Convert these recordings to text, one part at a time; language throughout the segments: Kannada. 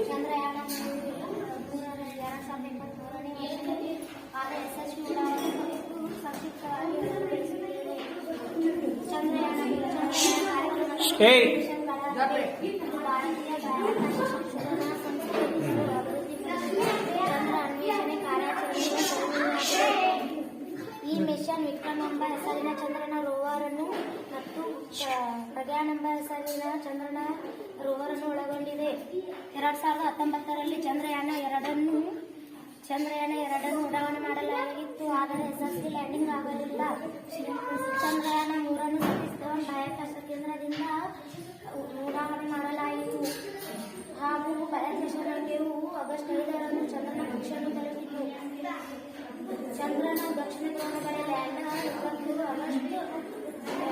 ಚಂದ್ರಯಾನ 2023ನೇ ವರ್ಷದಲ್ಲಿ ಯಶಸ್ವಿ ಉಡಾವಣೆ ಕುರಿತು ಸಂಕ್ಷಿಪ್ತವಾಗಿ ವಿವರಿಸುತ್ತೇವೆ. ಚಂದ್ರಯಾನ ಭಾರತೀಯ ಬಾಹ್ಯಾಕಾಶ ಸಂಶೋಧನಾ ಸಂಸ್ಥೆ ಅಭಿವೃದ್ಧಿ ಚಂದ್ರ ಅನ್ವೇಷಣೆ ಕಾರ್ಯಾಚರಣೆಯ ಈ ಮಿಷನ್ ವಿಕ್ರಮ್ ಎಂಬ ಹೆಸರಿನ ಚಂದ್ರನ ರೋವರ್ ಅನ್ನು ಮತ್ತು ಪ್ರಜ್ಞಾನ್ ಎಂಬ ಹೆಸರಿನ ಚಂದ್ರನ ರೋವರ್ ಅನ್ನು ಒಳಗೊಂಡಿದೆ. 2019ರಲ್ಲಿ ಚಂದ್ರಯಾನ 2 ಉಡಾವಣೆ ಮಾಡಲಾಗಿತ್ತು, ಆದರೆ ಯಶಸ್ವಿ ಲ್ಯಾಂಡಿಂಗ್ ಆಗಲಿಲ್ಲ. ಚಂದ್ರಯಾನ 3 ಸತೀಶ್ ಧವನ್ ಬಾಹ್ಯಾಕಾಶ ಕೇಂದ್ರದಿಂದ ಉಡಾವಣೆ ಮಾಡಲಾಯಿತು ಹಾಗೂ ಬಾಹ್ಯಾಕಾಶ ನೌಕೆಯು ಆಗಸ್ಟ್ 5ರಂದು ಚಂದ್ರನ ಕಕ್ಷೆಯನ್ನು ತಲುಪಿತು. ಚಂದ್ರನ ದಕ್ಷಿಣ ಧ್ರುವದ ಕಡೆ ಲ್ಯಾಂಡರ್ 23 ಆಗಸ್ಟ್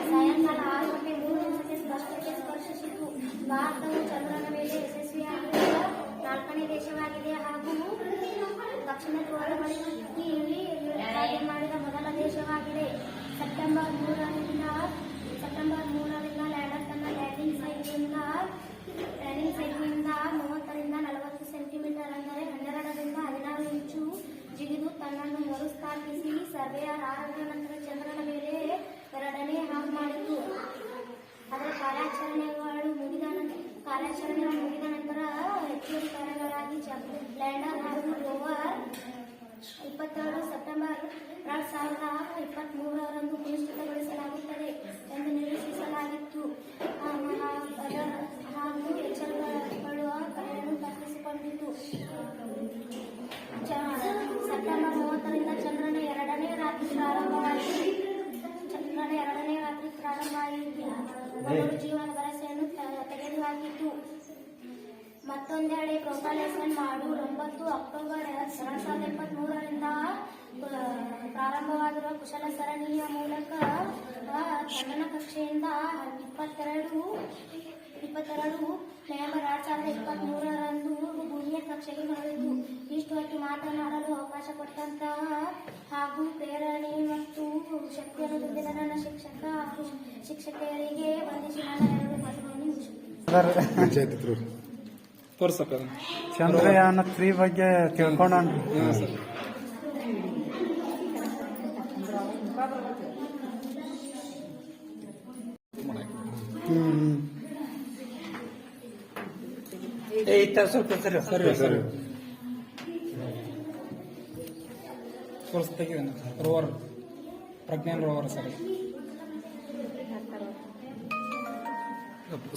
ಸಾಯಂಕಾಲ 6:03 ಸ್ಪರ್ಶಿಸಿತು. ಭಾರತವು ಚಂದ್ರನ ಮೇಲೆ ಯಶಸ್ವಿಯಾಗಿರುವ 4ನೇ ದೇಶವಾಗಿದೆ ಹಾಗೂ ದಕ್ಷಿಣ ಧ್ರುವದ ಬಳಿ ಕಾರ್ಯ ಮಾಡಿದ ಮೊದಲ ದೇಶವಾಗಿದೆ. ಸೆಪ್ಟೆಂಬರ್ 3ರಿಂದ ಲ್ಯಾಂಡರ್ ತನ್ನ ಲ್ಯಾಂಡಿಂಗ್ ಸೈಟ್ನಿಂದ 30 ರಿಂದ 40 ಸೆಂಟಿಮೀಟರ್ ಅಂದರೆ 12 ರಿಂದ 16 ಇಂಚು ಜಿಗಿದು ತನ್ನನ್ನು ಮರುಸ್ಥಾಪಿಸಿ ಸರ್ವೇಯರ್ 6ರ ನಂತರ ಚಂದ್ರನ ಮೇಲೆ 2ನೇ ಹಾಪ್ ಮಾಡಿತು. ಅದರ ಕಾರ್ಯಾಚರಣೆಗಳು ಮುಗಿದ ನಂತರ ಹೆಚ್ಚುವರಿ ಕಾರ್ಯಗಳಾಗಿ ಲ್ಯಾಂಡರ್ ಹಾಗೂ ರೋವರ್ 22 ಸೆಪ್ಟೆಂಬರ್ 2023ರಂದು ಪುನಶ್ಚಿತಗೊಳಿಸಲಾಗುತ್ತದೆ ಎಂದು ನಿರೀಕ್ಷಿಸಲಾಗಿತ್ತು ಹಾಗೂ ಎಚ್ಚರಗಳು ಕರೆಯನ್ನು ತಪ್ಪಿಸಿಕೊಂಡಿತು. ಸೆಪ್ಟೆಂಬರ್ 30ರಿಂದ ಚಂದ್ರನ 2ನೇ ರಾತ್ರಿ ಪ್ರಾರಂಭವಾಯಿತು. ಪುನರುಜ್ಜೀವನ ಭರವಸೆಯನ್ನು ತೆಗೆದುಹಾಕಿತು. ಮತ್ತೊಂದೆಡೆ ಪ್ರೊಪಲ್ಷನ್ ಮಾಡ್ಯೂಲ್ 9 ಅಕ್ಟೋಬರ್ 2023ರಿಂದ ಪ್ರಾರಂಭವಾಗಿರುವ ಕುಶಲ ಸರಣಿಯ ಮೂಲಕ ಚಂದ್ರನ ಕಕ್ಷೆಯಿಂದ 22 ನವೆಂಬರ್ 2023ರಂದು ಭೂಮಿಯ ಕಕ್ಷೆಗೆ ಮರಳಿತು. ಇಷ್ಟು ಹೊತ್ತು ಮಾತನಾಡಲು ಅವಕಾಶ ಕೊಟ್ಟಂತಹ ಹಾಗೂ ಪ್ರೇರಣೆ ಮತ್ತು ಶಕ್ತಿಯನ್ನು ತುಂಬಿದ ನನ್ನ ಶಿಕ್ಷಕ ಹಾಗೂ ಶಿಕ್ಷಕಿಯರಿಗೆ ವಂದಿಸಿ ನನ್ನ 2 ಮಾತುಗಳನ್ನು ಮುಗಿಸುತ್ತೇನೆ. ಚಂದ್ರಯಾನ 3 ಬಗ್ಗೆ ತಿಳ್ಕೊಂಡ ಸ್ವಲ್ಪ ಸರಿ ರೋವರ್ ಪ್ರಜ್ಞಾನ್ ರೋವರ್ ಸರಿ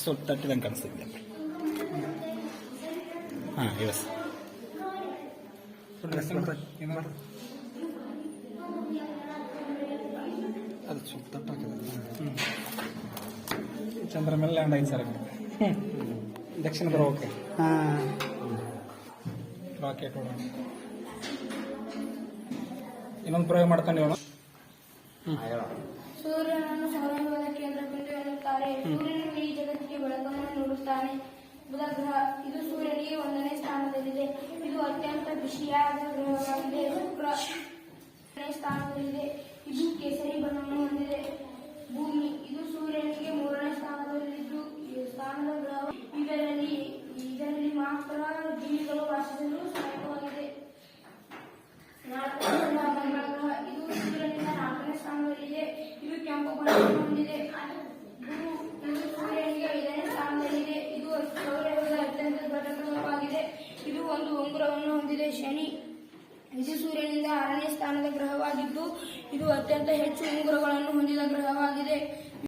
ಸ್ವಲ್ಪ ತಟ್ಟಿದಂಗೆ ಕಾಣಿಸ್ತಿದೆ. ಎಸ್ ಅದು ಸ್ವಲ್ಪ ತಟ್ಟಾಕಿದೆ. ಚಂದ್ರ ಮೇಲೆ ಲ್ಯಾಂಡ್ ಆಯ್ತು ಸರ್. ದಕ್ಷಿಣ ಧ್ರುವಕ್ಕೆ ರಾಕೆಟ್ ಓಡೋಣ. ಇನ್ನೊಂದು ಪ್ರಯೋಗ ಮಾಡ್ತಾನೆ ಇವನು. ಸೂರ್ಯನನ್ನು ಸೌರವ್ಯೂಹದ ಕೇಂದ್ರ ಬಿಂದು ಎನ್ನುತ್ತಾರೆ. ಸೂರ್ಯನು ಈ ಜಗತ್ತಿಗೆ ಬೆಳಕನ್ನು ನೀಡುತ್ತಾನೆ. ಬುಧ ಗ್ರಹ ಇದು ಸೂರ್ಯನಿಗೆ 1ನೇ ಸ್ಥಾನದಲ್ಲಿದೆ. ಇದು ಅತ್ಯಂತ ಬಿಸಿಯಾದ ಗ್ರಹವಾಗಿದೆ. ಶುಕ್ರ 2ನೇ ಸ್ಥಾನದಲ್ಲಿದೆ. ಇದು ಕೇಸರಿ ಬಣ್ಣವನ್ನು ಹೊಂದಿದೆ. ಭೂಮಿ ಇದು ಸೂರ್ಯನಿಗೆ 3ನೇ ಸ್ಥಾನದಲ್ಲಿದ್ದು ಸ್ಥಾನದ ಗ್ರಹ. ಇದರಲ್ಲಿ ಮಾತ್ರ ಜೀವಿಗಳು ವಾಸಿಸಲು ಸಾಧ್ಯವಾಗಿದೆ. 4ನೇ ಮಂಗಳ ಗ್ರಹ ಇದು ಸೂರ್ಯನಿಂದ 4ನೇ ಸ್ಥಾನದಲ್ಲಿದೆ. ಇದು ಕೆಂಪು ಬಣ್ಣವನ್ನು ಹೊಂದಿದೆ. ಗುರು ಇದು ಸೂರ್ಯನಿಗೆ 5ನೇ ಸ್ಥಾನದಲ್ಲಿದೆ. ಇದು ಸೌರವ್ಯೂಹದ ಅತ್ಯಂತ ದೊಡ್ಡ ಗ್ರಹವಾಗಿದೆ. ಇದು ಒಂದು ಉಂಗುರವನ್ನು ಹೊಂದಿದೆ. ಶನಿ ಇದು ಸೂರ್ಯನಿಂದ 6ನೇ ಸ್ಥಾನದ ಗ್ರಹವಾಗಿದ್ದು ಇದು ಅತ್ಯಂತ ಹೆಚ್ಚು ಉಂಗುರಗಳನ್ನು ಹೊಂದಿದ ಗ್ರಹವಾಗಿದೆ.